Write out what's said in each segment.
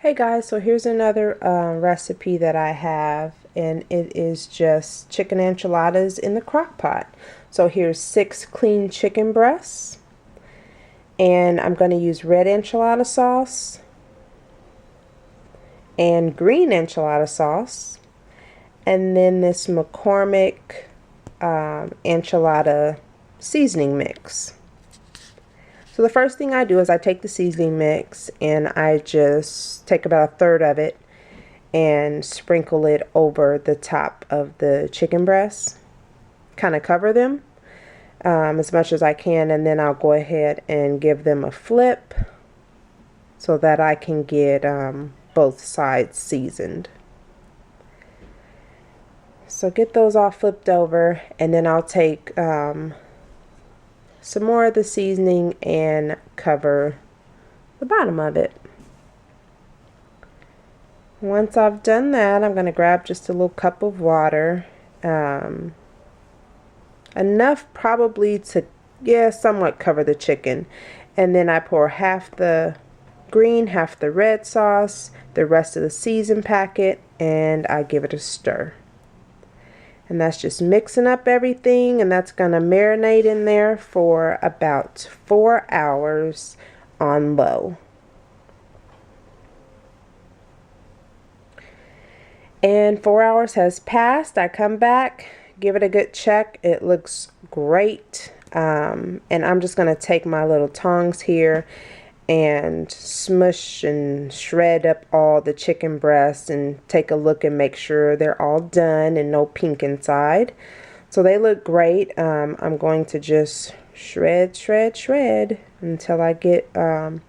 Hey guys, so here's another recipe that I have, and it is just chicken enchiladas in the crock pot. So here's 6 clean chicken breasts, and I'm going to use red enchilada sauce and green enchilada sauce, and then this McCormick enchilada seasoning mix. So the first thing I do is I take the seasoning mix and I just take about a third of it and sprinkle it over the top of the chicken breasts. Kind of cover them as much as I can, and then I'll go ahead and give them a flip so that I can get both sides seasoned. So get those all flipped over, and then I'll take some more of the seasoning and cover the bottom of it. Once I've done that, I'm going to grab just a little cup of water, enough probably to somewhat cover the chicken, and then I pour half the green, half the red sauce, the rest of the season packet, and I give it a stir. And that's just mixing up everything, and that's going to marinate in there for about 4 hours on low. And 4 hours has passed. I come back, give it a good check. It looks great. And I'm just going to take my little tongs here and smush and shred up all the chicken breasts and take a look and make sure they're all done and no pink inside. So they look great. I'm going to just shred until I get some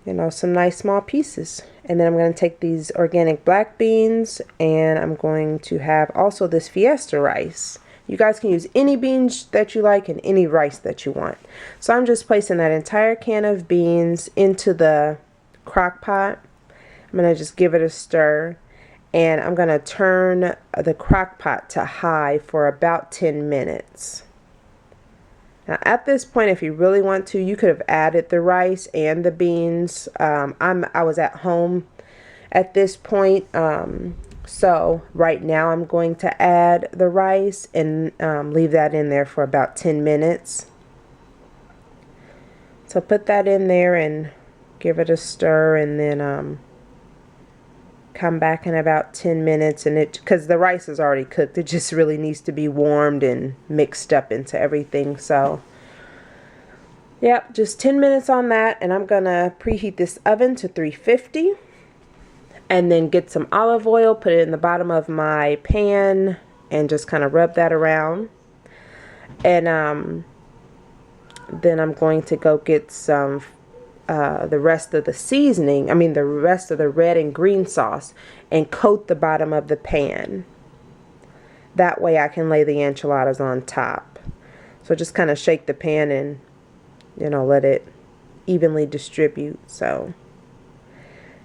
nice small pieces. And then I'm going to take these organic black beans, and I'm going to have also this Fiesta rice. You guys can use any beans that you like and any rice that you want. So I'm just placing that entire can of beans into the crock pot. I'm going to just give it a stir, and I'm going to turn the crock pot to high for about 10 minutes. Now at this point, if you really want to, you could have added the rice and the beans. I was at home at this point. So right now I'm going to add the rice and leave that in there for about 10 minutes. So put that in there and give it a stir, and then come back in about 10 minutes, and because the rice is already cooked, it just really needs to be warmed and mixed up into everything. So yep, just 10 minutes on that, and I'm gonna preheat this oven to 350. And then get some olive oil, put it in the bottom of my pan, and just kind of rub that around. And then I'm going to go get some the rest of the seasoning, the rest of the red and green sauce, and coat the bottom of the pan. That way I can lay the enchiladas on top. So just kind of shake the pan and let it evenly distribute. So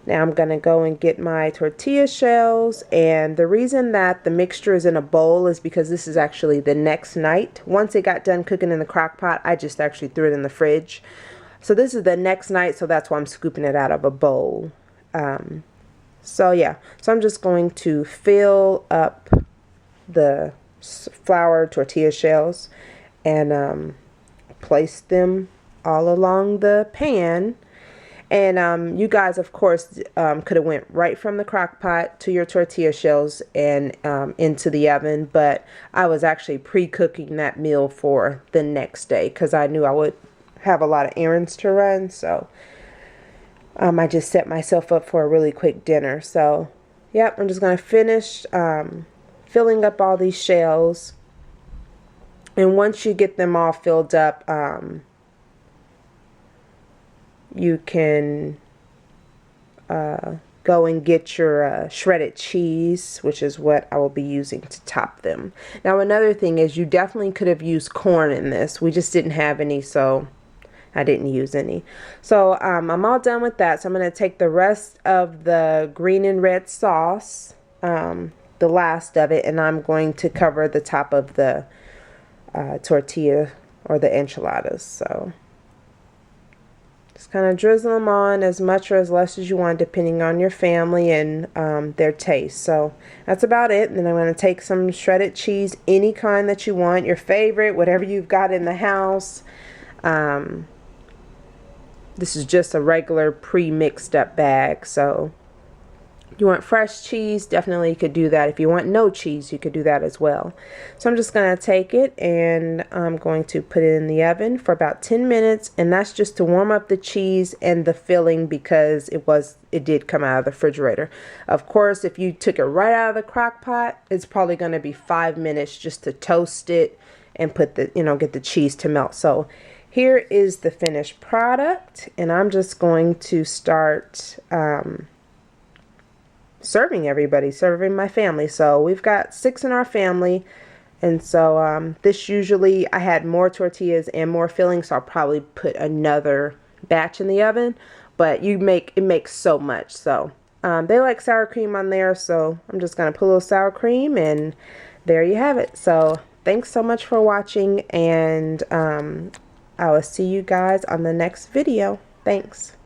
now I'm going to go and get my tortilla shells, and the reason that the mixture is in a bowl is because this is actually the next night. Once it got done cooking in the crock pot, I just actually threw it in the fridge. So this is the next night, so that's why I'm scooping it out of a bowl. So I'm just going to fill up the flour tortilla shells and place them all along the pan. And you guys, of course, could have went right from the crock pot to your tortilla shells and into the oven. But I was actually pre-cooking that meal for the next day because I knew I would have a lot of errands to run. So I just set myself up for a really quick dinner. So, yep, I'm just going to finish filling up all these shells. And once you get them all filled up, you can go and get your shredded cheese, which is what I will be using to top them. Now another thing is you definitely could have used corn in this. We just didn't have any, so I didn't use any. So I'm all done with that. So I'm going to take the rest of the green and red sauce, the last of it, and I'm going to cover the top of the tortilla or the enchiladas. So Just kind of drizzle them on as much or as less as you want, depending on your family and their taste. So that's about it. And then I'm going to take some shredded cheese, any kind that you want, your favorite, whatever you've got in the house. This is just a regular pre-mixed up bag. So if you want fresh cheese, definitely you could do that. If you want no cheese, you could do that as well. So I'm just going to take it and I'm going to put it in the oven for about 10 minutes. And that's just to warm up the cheese and the filling, because it did come out of the refrigerator. Of course, if you took it right out of the crock pot, it's probably going to be 5 minutes just to toast it and put the, get the cheese to melt. So here is the finished product, and I'm just going to start serving my family. So we've got 6 in our family, and so this usually, I had more tortillas and more filling, so I'll probably put another batch in the oven, but it makes so much. So they like sour cream on there, so I'm just gonna put a little sour cream, and there you have it. So thanks so much for watching, and I will see you guys on the next video. Thanks.